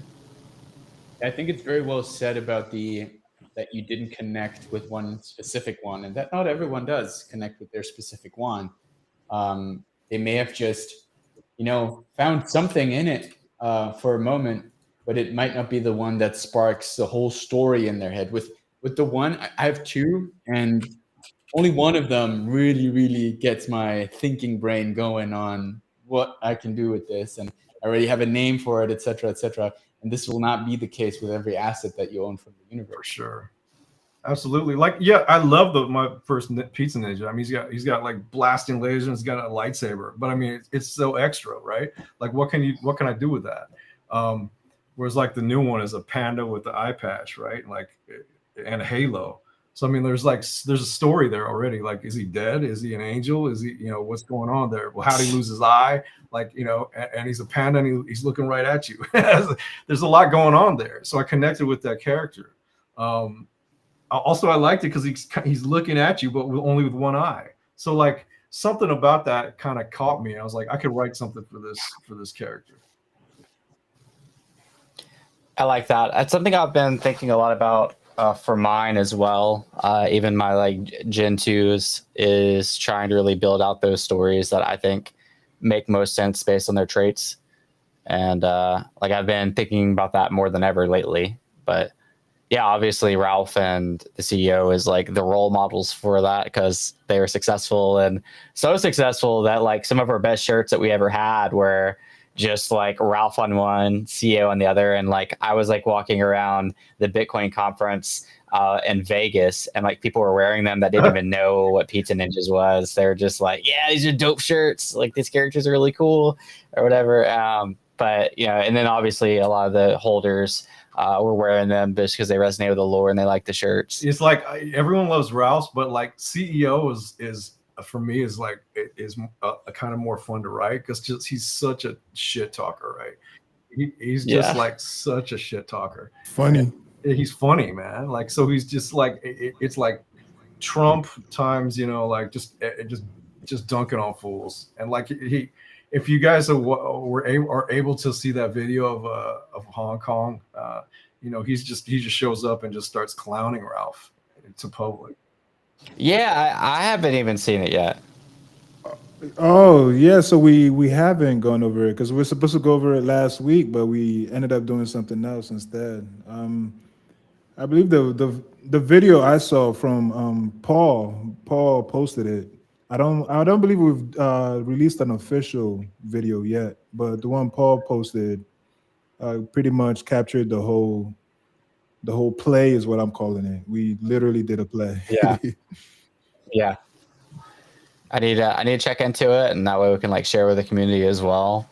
Speaker 7: I think it's very well said about that you didn't connect with one specific one, and that not everyone does connect with their specific one. They may have just, you know, found something in it for a moment, but it might not be the one that sparks the whole story in their head. With the one, I have two, and only one of them really gets my thinking brain going on what I can do with this, and I already have a name for it, etc., etc. And this will not be the case with every asset that you own from the universe.
Speaker 2: For sure. Absolutely. Like, yeah, I love my first pizza ninja. I mean, he's got like blasting lasers, he's got a lightsaber, but I mean, it's so extra, right? Like, what can I do with that? Whereas like the new one is a panda with the eye patch, right? Like, and a halo. So I mean, there's a story there already. Like, is he dead? Is he an angel? Is he, you know, what's going on there? Well, how did he lose his eye? Like, you know, and he's a panda and he's looking right at you. There's a lot going on there. So I connected with that character. Also, I liked it because he's looking at you, but only with one eye. So like something about that kind of caught me. I was like, I could write something for this character.
Speaker 1: I like that. That's something I've been thinking a lot about for mine as well. Even my like Gen 2s is trying to really build out those stories that I think make most sense based on their traits. And like I've been thinking about that more than ever lately. But yeah, obviously Ralph and the CEO is like the role models for that because they were successful, and so successful that like some of our best shirts that we ever had were just like Ralph on one, CEO on the other. And like I was like walking around the Bitcoin conference in Vegas, and like people were wearing them that didn't even know what Pizza Ninjas was. They're just like, yeah, these are dope shirts. Like these characters are really cool or whatever. But you know, and then obviously a lot of the holders were wearing them just because they resonate with the lore and they like the shirts.
Speaker 2: It's like everyone loves Ralph's, but like CEO is for me is like is a kind of more fun to write because just he's such a shit talker, right? He's just like such a shit talker.
Speaker 3: Funny.
Speaker 2: He's funny, man. Like, so he's just like it's like Trump times, you know, like just dunking on fools. And like if you guys are able to see that video of Hong Kong, you know, he just shows up and just starts clowning Ralph to public.
Speaker 1: Yeah, I haven't even seen it yet.
Speaker 3: Oh yeah, so we haven't gone over it because we were supposed to go over it last week, but we ended up doing something else instead. I believe the video I saw from Paul posted it. I don't believe we've released an official video yet, but the one Paul posted pretty much captured the whole play is what I'm calling it. We literally did a play.
Speaker 1: Yeah. Yeah. I need to check into it, and that way we can like share with the community as well.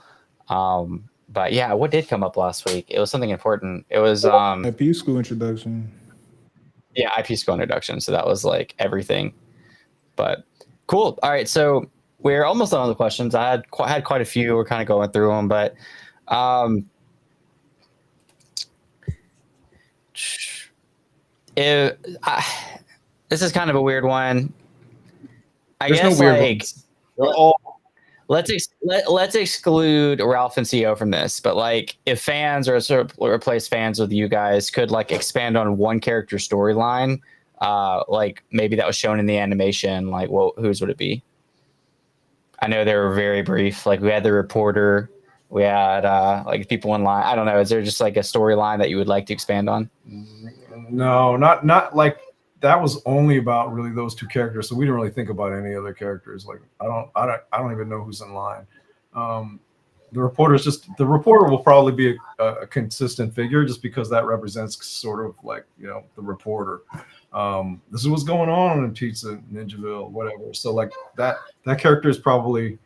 Speaker 1: But yeah, what did come up last week? It was something important. It was
Speaker 3: IP school introduction.
Speaker 1: Yeah, IP school introduction. So that was like everything. But cool. All right, so we're almost done with the questions. I had quite a few. We're kind of going through them, but this is kind of a weird one.
Speaker 7: There's no weird ones. They're all.
Speaker 1: Let's exclude Ralph and CEO from this, but like if fans or sort of replace fans with you guys could like expand on one character storyline like maybe that was shown in the animation, like whose would it be? I know they were very brief. Like we had the reporter, we had like people in line. I don't know. Is there just like a storyline that you would like to expand on?
Speaker 2: No, not like that was only about really those two characters. So we didn't really think about any other characters. Like I don't even know who's in line. The reporter will probably be a consistent figure just because that represents sort of like, you know, the reporter. This is what's going on in Pizza Ninjaville, whatever. So like that character is probably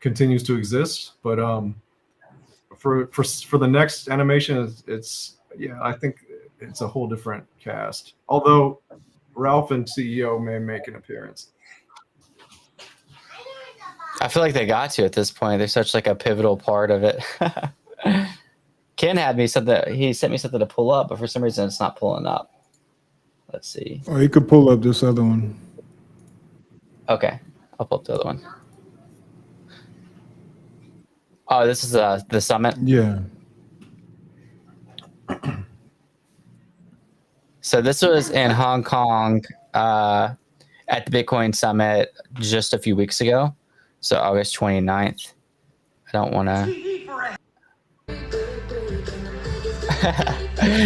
Speaker 2: continues to exist, but for the next animation, it's yeah, I think it's a whole different cast. Although Ralph and CEO may make an appearance.
Speaker 1: I feel like they got to at this point. They're such like a pivotal part of it. Ken had me he sent me something to pull up, but for some reason it's not pulling up. Let's see.
Speaker 3: Or you could pull up this other one.
Speaker 1: Okay, I'll pull up the other one. Oh, this is the summit.
Speaker 3: Yeah.
Speaker 1: So this was in Hong Kong at the Bitcoin Summit just a few weeks ago. So August 29th. I don't want to.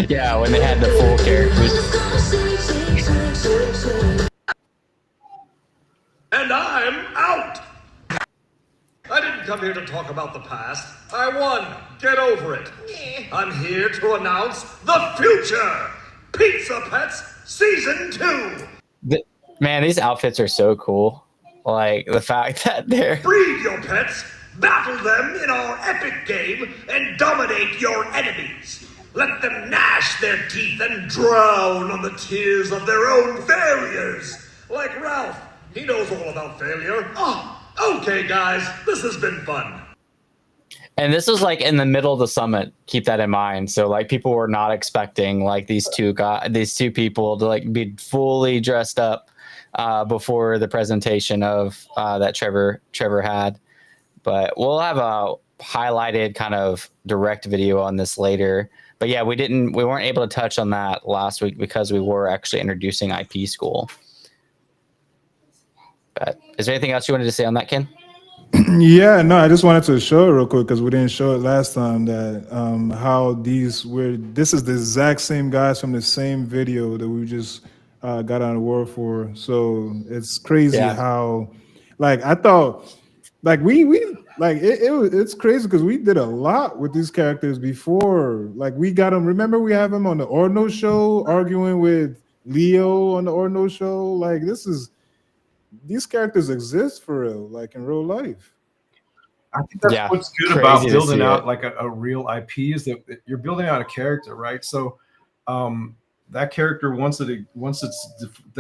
Speaker 1: Yeah, when they had the full characters.
Speaker 4: And I'm out! I didn't come here to talk about the past. I won. Get over it. I'm here to announce the future! Pizza Pets Season 2!
Speaker 1: Man, these outfits are so cool. Like the fact that they're...
Speaker 4: Breed your pets, battle them in our epic game, and dominate your enemies. Let them gnash their teeth and drown on the tears of their own failures. Like Ralph, he knows all about failure. Oh, okay, guys, this has been fun.
Speaker 1: And this was like in the middle of the summit. Keep that in mind. So like people were not expecting like these two people to like be fully dressed up before the presentation of that Trevor had. But we'll have a highlighted kind of direct video on this later. But yeah, we weren't able to touch on that last week because we were actually introducing IP School. But is there anything else you wanted to say on that, Ken?
Speaker 3: Yeah, no, I just wanted to show it real quick because we didn't show it last time that how this is the exact same guys from the same video that we just got on the award for. So it's crazy how, like, I thought, like it's crazy because we did a lot with these characters before. Like we got them. Remember we have them on the Orno show arguing with Leo on the Orno show. Like these characters exist for real, like in real life.
Speaker 2: I think that's what's good about building out like a real IP is that you're building out a character, right? So that character, once the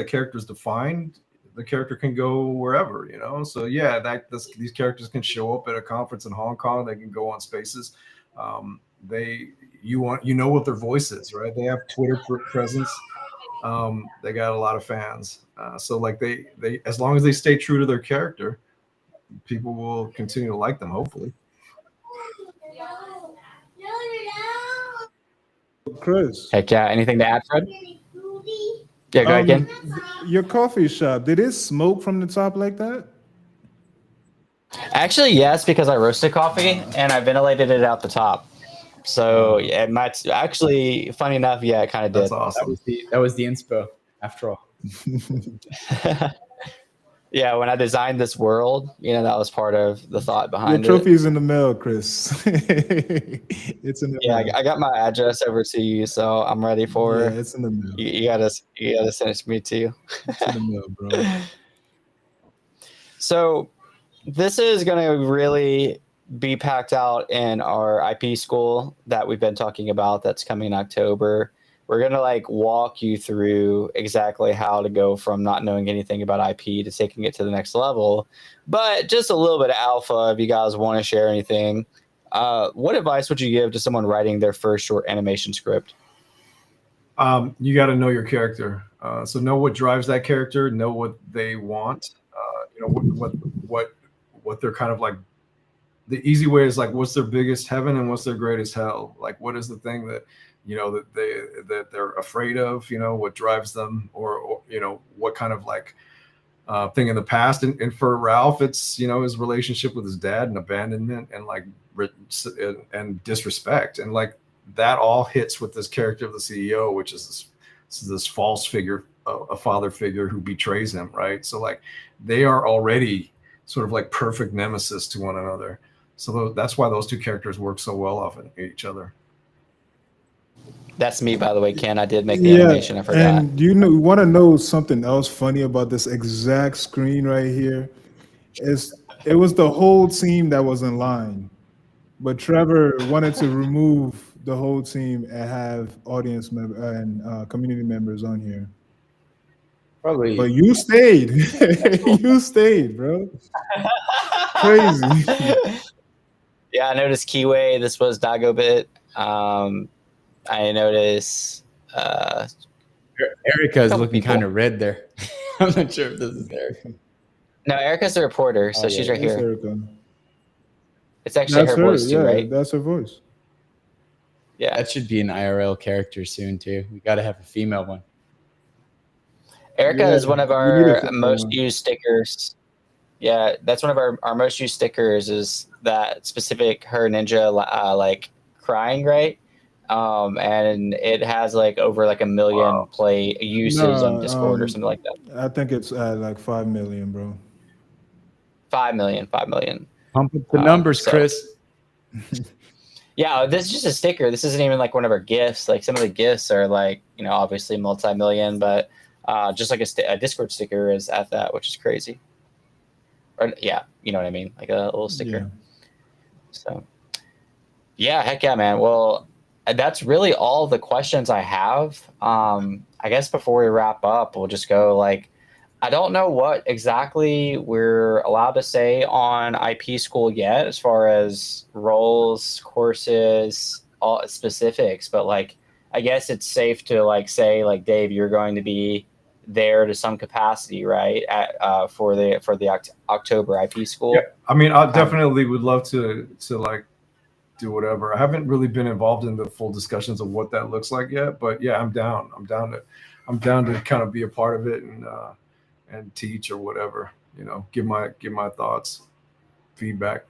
Speaker 2: character's defined, the character can go wherever, you know. So yeah, these characters can show up at a conference in Hong Kong. They can go on Spaces. You know what their voice is, right? They have Twitter presence. They got a lot of fans. So like they as long as they stay true to their character, people will continue to like them, hopefully.
Speaker 3: Chris.
Speaker 1: Heck yeah. Anything to add, Fred? Yeah, go ahead, Ken.
Speaker 3: Your coffee shop, did it smoke from the top like that?
Speaker 1: Actually, yes, because I roasted coffee and I ventilated it out the top. So yeah, it might actually, funny enough, yeah, it kind of did.
Speaker 2: That's awesome.
Speaker 7: That was the inspo, after all.
Speaker 1: Yeah, when I designed this world, you know, that was part of the thought behind
Speaker 3: Your trophy's in the mail, Chris. It's in the mail.
Speaker 1: I got my address over to you, so I'm ready for.
Speaker 3: Yeah, it's in the mail.
Speaker 1: You gotta send it to me too.
Speaker 3: It's in the mail, bro.
Speaker 1: So this is gonna really be packed out in our IP school that we've been talking about. That's coming in October. We're going to like walk you through exactly how to go from not knowing anything about IP to taking it to the next level. But just a little bit of alpha if you guys want to share anything. What advice would you give to someone writing their first short animation script?
Speaker 2: You got to know your character. So know what drives that character, know what they want, you know, what they're kind of like. The easy way is like, what's their biggest heaven and what's their greatest hell? Like, what is the thing that that they're afraid of, what drives them, or what kind of like thing in the past. And for Ralph, it's his relationship with his dad and abandonment and like and disrespect, and like that all hits with this character of the CEO, which is this false figure, a father figure who betrays him, right? So like they are already sort of like perfect nemesis to one another. So that's why those two characters work so well off of each other.
Speaker 1: That's me, by the way, Ken. I did make the animation. I forgot.
Speaker 3: And you want to know something else funny about this exact screen right here? It was the whole team that was in line, but Trevor wanted to remove the whole team and have audience member and community members on here.
Speaker 7: Probably.
Speaker 3: But you stayed. You stayed, bro. Crazy.
Speaker 1: Yeah, I noticed Kiwi. This was Dagobit. I noticed
Speaker 7: Erica is looking kind of red there. I'm not sure if this is Erica.
Speaker 1: No, Erica's the reporter, so she's right here.
Speaker 3: Erica.
Speaker 1: It's actually her voice too, right?
Speaker 3: That's her voice.
Speaker 1: Yeah,
Speaker 7: That should be an IRL character soon too. We got to have a female one.
Speaker 1: Erica is one of
Speaker 3: we need
Speaker 1: our
Speaker 3: a female
Speaker 1: most
Speaker 3: one.
Speaker 1: used stickers. Yeah, that's one of our most used stickers, is that specific her ninja like crying, right? And it has like over like 1 million play uses on Discord or something like that.
Speaker 3: I think it's at like 5 million, bro.
Speaker 1: 5 million.
Speaker 7: Pump up the numbers,
Speaker 1: so-
Speaker 7: Chris.
Speaker 1: Yeah, this is just a sticker. This isn't even like one of our gifts. Like some of the gifts are like, obviously multi-million, but just like a Discord sticker is at that, which is crazy. Or yeah, you know what I mean? Like a little sticker.
Speaker 3: Yeah.
Speaker 1: So yeah, heck yeah, man. Well, that's really all the questions I have. I guess before we wrap up, we'll just go like, I don't know what exactly we're allowed to say on IP School yet, as far as roles, courses, all specifics. But like, I guess it's safe to like say like, Dave, you're going to be there to some capacity, right? For the October IP School.
Speaker 2: Yeah, I mean, I definitely would love to like do whatever. I haven't really been involved in the full discussions of what that looks like yet, but yeah, I'm down to kind of be a part of it and teach or whatever, give my thoughts, feedback.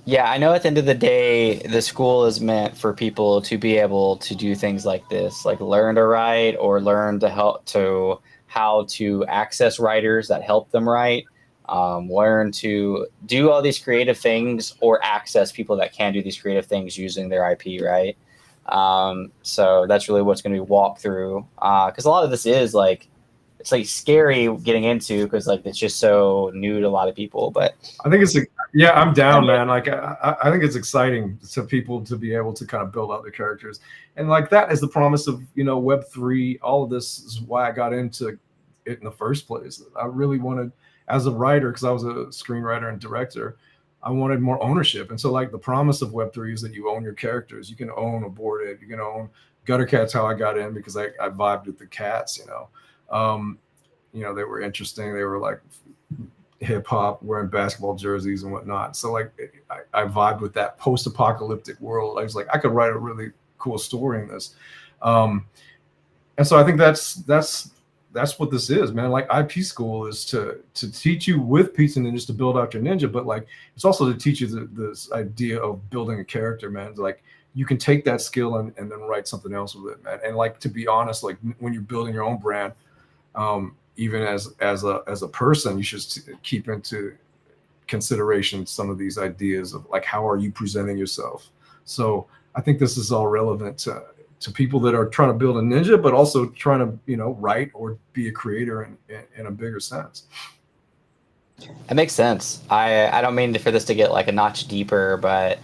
Speaker 1: Yeah, I know at the end of the day, the school is meant for people to be able to do things like this, like learn to write or learn how to access writers that help them write, learn to do all these creative things or access people that can do these creative things using their IP, right? So that's really what's going to be walked through. Because a lot of this is like, it's like scary getting into, because like it's just so new to a lot of people. But
Speaker 2: I think I'm down, man. Like I think it's exciting to people to be able to kind of build out their characters, and like that is the promise of Web3. All of this is why I got into it in the first place. I really wanted, as a writer, because I was a screenwriter and director, I wanted more ownership. And so like the promise of Web3 is that you own your characters. You can own Aborted. You can own Gutter Cat's how I got in, because I vibed with the cats. They were interesting. They were like hip hop, wearing basketball jerseys and whatnot. So like I vibed with that post-apocalyptic world. I was like, I could write a really cool story in this. And so I think that's what this is, man. Like IP School is to teach you with Pizza Ninjas to build out your ninja, but like it's also to teach you this idea of building a character, man. It's like you can take that skill and then write something else with it, man. And like, to be honest, like when you're building your own brand, even as a person, you should keep into consideration some of these ideas of like, how are you presenting yourself? So I think this is all relevant to people that are trying to build a ninja, but also trying to write or be a creator in a bigger sense.
Speaker 1: it makes sense. I don't mean for this to get like a notch deeper, but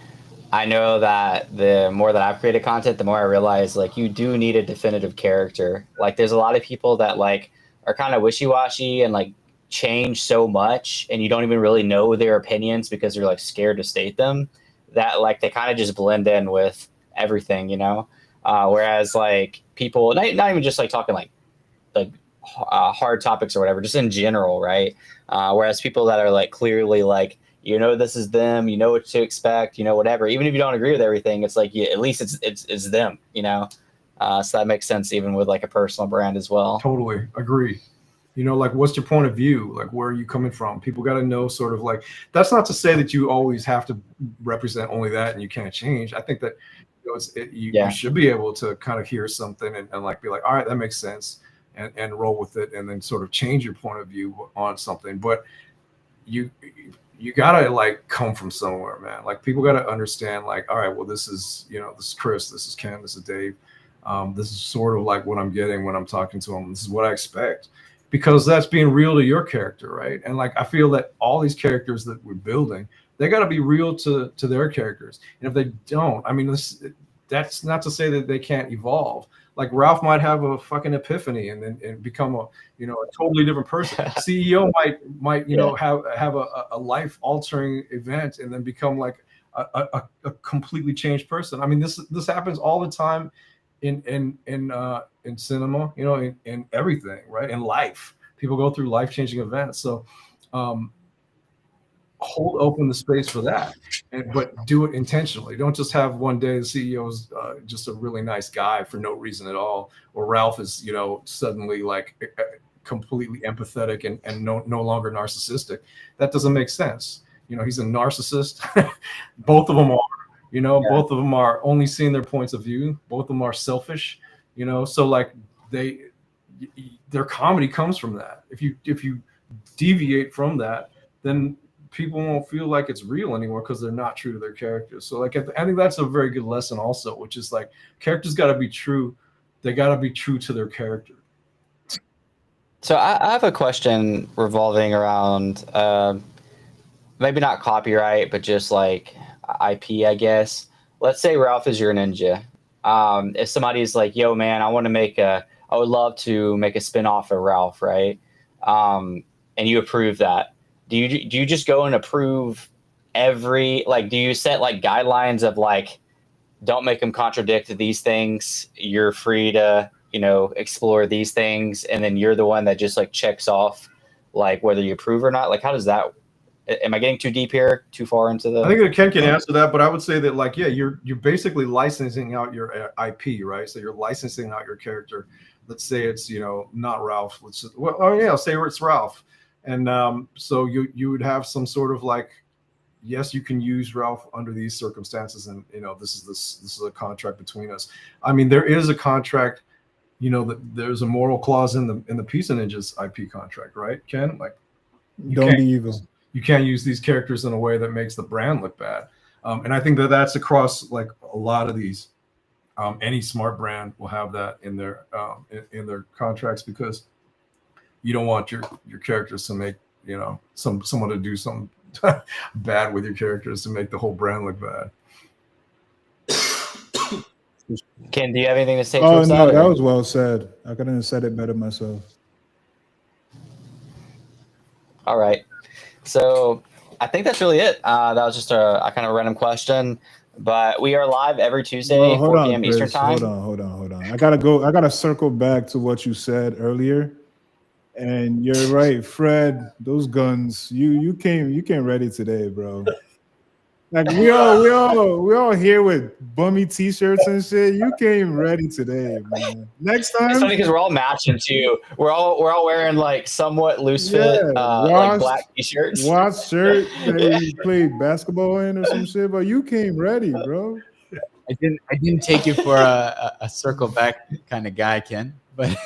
Speaker 1: I know that the more that I've created content, the more I realize like you do need a definitive character. Like there's a lot of people that like are kind of wishy-washy and like change so much, and you don't even really know their opinions because they're like scared to state them, that like they kind of just blend in with everything, whereas like people not even just like talking like hard topics or whatever, just in general, right? Whereas people that are like clearly like you know this is them, you know what to expect, you know, whatever. Even if you don't agree with everything, it's like, yeah, at least it's them, you know. So that makes sense even with like a personal brand as well.
Speaker 2: Totally agree. You know, like, what's your point of view? Like, where are you coming from? People got to know, sort of like, that's not to say that you always have to represent only that and you can't change. I think that, you know, you should be able to kind of hear something and like be like, all right, that makes sense, and roll with it, and then sort of change your point of view on something. But you gotta like come from somewhere, man. Like, people gotta understand, like, all right, well, this is, you know, this is Chris, this is Ken, this is Dave. This is sort of like what I'm getting when I'm talking to them. This is what I expect, because that's being real to your character, right? And like, I feel that all these characters that we're building, they got to be real to their characters. And if they don't, I mean, that's not to say that they can't evolve. Like, Ralph might have a fucking epiphany and become a, you know, a totally different person. CEO might you know, have a life altering event and then become like a completely changed person. I mean, this happens all the time in cinema, you know, in everything, right? In life, people go through life-changing events. So hold open the space for that, but do it intentionally. Don't just have one day the CEO's just a really nice guy for no reason at all, or Ralph is, you know, suddenly like completely empathetic and no longer narcissistic. That doesn't make sense. You know, he's a narcissist. Both of them are. You know, both of them are only seeing their points of view. Both of them are selfish. You know, so like their comedy comes from that. If you deviate from that, then people won't feel like it's real anymore because they're not true to their characters. So like, I think that's a very good lesson also, which is like, characters got to be true. They got to be true to their character.
Speaker 1: So I have a question revolving around maybe not copyright, but just like IP, I guess. Let's say Ralph is your ninja. If somebody's like, yo, man, I would love to make a spin-off of Ralph, right? And you approve that. Do you just go and approve do you set like guidelines of like, don't make them contradict these things? You're free to, you know, explore these things. And then you're the one that just like checks off like whether you approve or not. Like, how does that, am I getting too deep here, too far into the?
Speaker 2: I think that Ken can answer that, but I would say that, like, yeah, you're basically licensing out your IP, right? So you're licensing out your character. Let's say it's, you know, not Ralph. I'll say it's Ralph, and so you would have some sort of like, yes, you can use Ralph under these circumstances, and you know, this is a contract between us. I mean, there is a contract. You know, that there's a moral clause in the Pizza Ninjas IP contract, right, Ken? Like,
Speaker 3: don't be evil.
Speaker 2: You can't use these characters in a way that makes the brand look bad. And I think that that's across like a lot of these. Any smart brand will have that in their contracts, because you don't want your characters to make, you know, someone to do something bad with your characters to make the whole brand look bad.
Speaker 1: Ken, do you have anything to say?
Speaker 3: Oh no, that was well said. I couldn't have said it better myself.
Speaker 1: All right. So I think that's really it. That was just a kind of random question, but we are live every Tuesday, 4 p.m. Eastern time.
Speaker 3: Hold on. I gotta circle back to what you said earlier. And you're right, Fred, those guns, you came ready today, bro. Like, we all here with bummy t-shirts and shit. You came ready today, man. Next time,
Speaker 1: it's funny because we're all matching too. We're all wearing like somewhat loose fit, like black t-shirts.
Speaker 3: Washed shirt that you played basketball in or some shit, but you came ready, bro.
Speaker 7: I didn't take you for a circle back kind of guy, Ken. But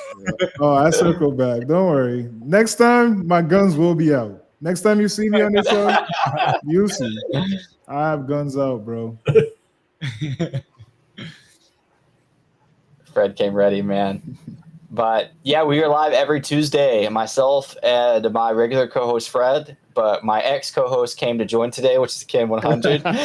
Speaker 3: I circle back. Don't worry. Next time, my guns will be out. Next time you see me on the show, you'll see. I have guns out, bro.
Speaker 1: Fred came ready, man. But yeah, we are live every Tuesday. Myself and my regular co-host Fred, but my ex-co-host came to join today, which is Ken 100. We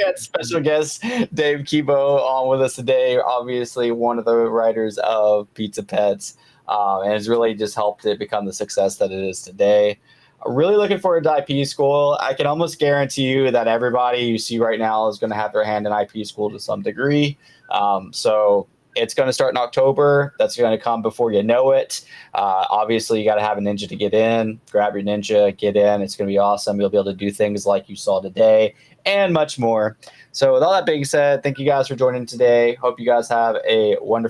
Speaker 1: had special guest Dave Kibo on with us today. Obviously, one of the writers of Pizza Pets, and it's really just helped it become the success that it is today. I'm really looking forward to IP school. I can almost guarantee you that everybody you see right now is going to have their hand in IP school to some degree. So It's going to start in October. That's going to come before you know it. Obviously, you got to have a ninja to get in. Grab your ninja, get in. It's going to be awesome. You'll be able to do things like you saw today and much more. So with all that being said, thank you guys for joining today. Hope you guys have a wonderful